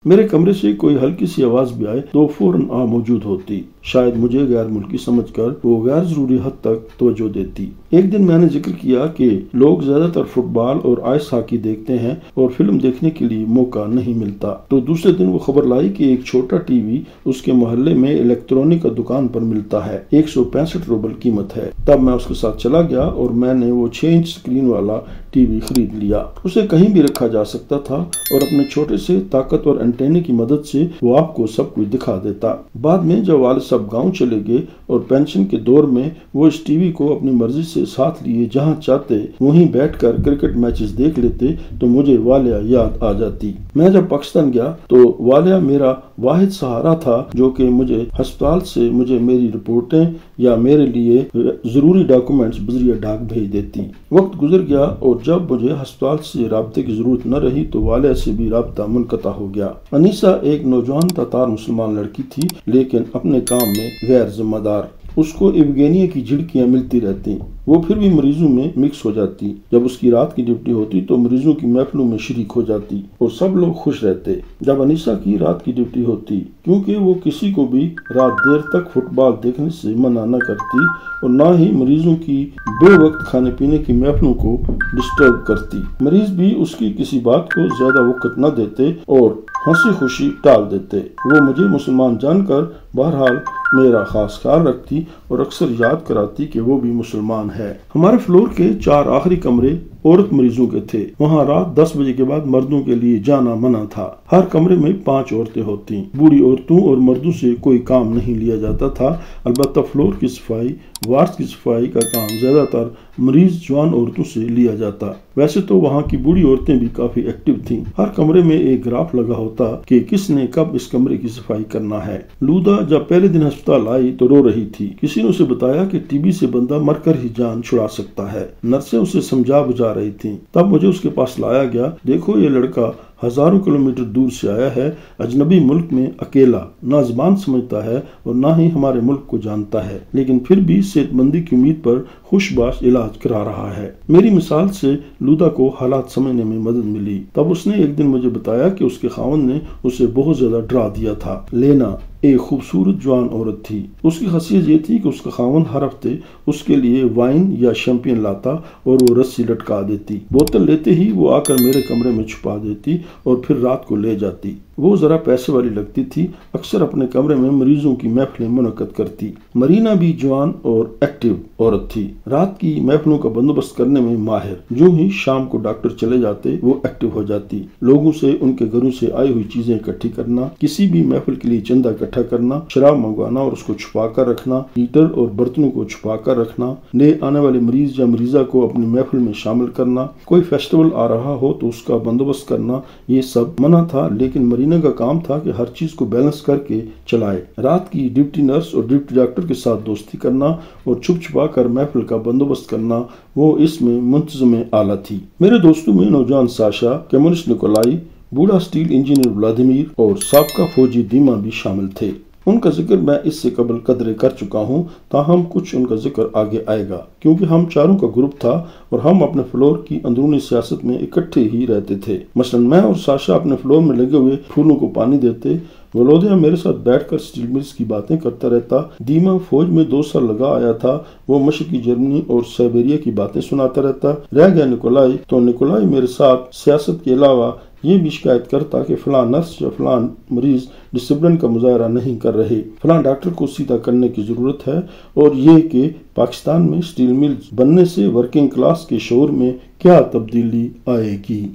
میرے کمرے سے کوئی ہلکی سی آواز بھی آئے تو فوراً موجود ہوتی۔ شاید مجھے غیر ملکی سمجھ کر وہ غیر ضروری حد تک توجہ دیتی۔ ایک دن میں نے ذکر کیا کہ لوگ زیادہ تر فٹ بال اور آئس ہاکی دیکھتے ہیں اور فلم دیکھنے کے لیے موقع نہیں ملتا، تو دوسرے دن وہ خبر لائی کہ ایک چھوٹا ٹی وی اس کے محلے میں الیکٹرانک کا دکان پر ملتا ہے، 165 روبل قیمت ہے۔ تب میں اس کے ساتھ چلا گیا اور میں نے وہ 6 انچ سکرین والا ٹی وی خرید لیا۔ اسے کہیں بھی رکھا جا سکتا تھا اور اپنے چھوٹے سے طاقتور اینٹینے کی مدد سے وہ آپ کو سب کچھ دکھا دیتا۔ بعد میں جب والد صاحب گاؤں چلے گئے اور پینشن کے دور میں وہ اس ٹی وی کو اپنی مرضی سے ساتھ لیے جہاں چاہتے وہیں بیٹھ کر کرکٹ میچز دیکھ لیتے تو مجھے والیا یاد آ جاتی۔ میں جب پاکستان گیا تو والیا میرا واحد سہارا تھا جو کہ مجھے ہسپتال سے مجھے میری رپورٹیں یا میرے لیے ضروری ڈاکومنٹس بذریعہ ڈاک بھیج دیتی۔ وقت گزر گیا اور جب مجھے ہسپتال سے رابطے کی ضرورت نہ رہی تو والیا سے بھی رابطہ منقطع ہو گیا۔ انیسہ ایک نوجوان تاتار مسلمان لڑکی تھی لیکن اپنے کام میں غیر ذمہ دار۔ اس کو ایوگینیا کی جھڑکیاں ملتی رہتی، وہ پھر بھی مریضوں میں مکس ہو جاتی۔ جب اس کی رات کی ڈیوٹی ہوتی تو مریضوں کی محفلوں میں شریک ہو جاتی اور سب لوگ خوش رہتے۔ جب انیسہ کی رات کی ڈیوٹی ہوتی، کیونکہ وہ کسی کو بھی رات دیر تک فٹ بال دیکھنے سے منع نہ کرتی اور نہ ہی مریضوں کی بے وقت کھانے پینے کی محفلوں کو ڈسٹرب کرتی، مریض بھی اس کی کسی بات کو زیادہ وقت نہ دیتے اور ہنسی خوشی ٹال دیتے۔ وہ مجھے مسلمان جان کر بہرحال میرا خاص خیال رکھتی اور اکثر یاد کراتی کہ وہ بھی مسلمان ہے۔ ہمارے فلور کے 4 آخری کمرے عورت مریضوں کے تھے، وہاں رات 10 بجے کے بعد مردوں کے لیے جانا منع تھا۔ ہر کمرے میں 5 عورتیں ہوتی، بوڑھی عورتوں اور مردوں سے کوئی کام نہیں لیا جاتا تھا، البتہ فلور کی صفائی، وارڈ کی صفائی کا کام زیادہ تر مریض جوان عورتوں سے لیا جاتا۔ ویسے تو وہاں کی بوڑھی عورتیں بھی کافی ایکٹیو تھیں۔ ہر کمرے میں ایک گراف لگا ہوتا کہ کس نے کب اس کمرے کی صفائی کرنا ہے۔ لودا جب پہلے دن ہسپتال آئی تو رو رہی تھی۔ کسی نے اسے بتایا کہ ٹی بی سے بندہ مر کر ہی جان چھڑا سکتا ہے۔ نرسیں اسے سمجھا بجھا رہی تھیں۔ تب مجھے اس کے پاس لایا گیا۔ دیکھو یہ لڑکا ہزاروں کلومیٹر دور سے آیا ہے، اجنبی ملک میں اکیلا، نہ زبان سمجھتا ہے اور نہ ہی ہمارے ملک کو جانتا ہے، لیکن پھر بھی صحت مندی کی امید پر خوش باش علاج کرا رہا ہے۔ میری مثال سے لودا کو حالات سمجھنے میں مدد ملی۔ تب اس نے ایک دن مجھے بتایا کہ اس کے خاوند نے اسے بہت زیادہ ڈرا دیا تھا۔ لینا ایک خوبصورت جوان عورت تھی۔ اس کی خاصیت یہ تھی کہ اس کا خاوند ہر ہفتے اس کے لیے وائن یا شیمپین لاتا اور وہ رسی لٹکا دیتی۔ بوتل لیتے ہی وہ آ کر میرے کمرے میں چھپا دیتی اور پھر رات کو لے جاتی۔ وہ ذرا پیسے والی لگتی تھی، اکثر اپنے کمرے میں مریضوں کی محفلیں منعقد کرتی۔ مرینا بھی جوان اور ایکٹیو عورت تھی، رات کی محفلوں کا بندوبست کرنے میں ماہر۔ جو ہی شام کو ڈاکٹر چلے جاتے وہ ایکٹیو ہو جاتی، لوگوں سے ان کے گھروں سے آئی ہوئی چیزیں اکٹھی کرنا، کسی بھی محفل کے لیے چندہ اکٹھا کرنا، شراب منگوانا اور اس کو چھپا کر رکھنا، ہیٹر اور برتنوں کو چھپا کر رکھنا، نئے آنے والے مریض یا مریضہ کو اپنی محفل میں شامل کرنا، کوئی فیسٹیول آ رہا ہو تو اس کا بندوبست کرنا، یہ سب منع تھا، لیکن مرینا کا کام تھا کہ ہر چیز کو بیلنس کر کے چلائے۔ رات کی ڈیوٹی نرس اور ڈیوٹی ڈاکٹر کے ساتھ دوستی کرنا اور چھپ چھپا کر محفل کا بندوبست کرنا، وہ اس میں منتظم اعلیٰ تھی۔ میرے دوستوں میں نوجوان ساشا، کمیونسٹ نکولائی، بوڑھا اسٹیل انجینئر ولادیمیر اور سابقہ فوجی دیما بھی شامل تھے۔ ان کا ذکر میں اس سے قبل قدرے کر چکا ہوں، تاہم کچھ ان کا ذکر آگے آئے گا، کیونکہ ہم چاروں کا گروپ تھا اور ہم اپنے فلور کی اندرونی سیاست میں اکٹھے ہی رہتے تھے۔ مثلا میں اور ساشا اپنے فلور میں لگے ہوئے پھولوں کو پانی دیتے، ولودیا میرے ساتھ بیٹھ کر اسٹیل ملز کی باتیں کرتا رہتا، دیما فوج میں 2 سال لگا آیا تھا، وہ مشرقی جرمنی اور سائبیریا کی باتیں سناتا رہتا۔ رہ گیا نکولائی، تو نکولائی میرے ساتھ سیاست کے علاوہ یہ بھی شکایت کرتا کہ فلاں نرس یا فلاں مریض ڈسپلن کا مظاہرہ نہیں کر رہے، فلاں ڈاکٹر کو سیدھا کرنے کی ضرورت ہے، اور یہ کہ پاکستان میں اسٹیل ملز بننے سے ورکنگ کلاس کے شعور میں کیا تبدیلی آئے گی۔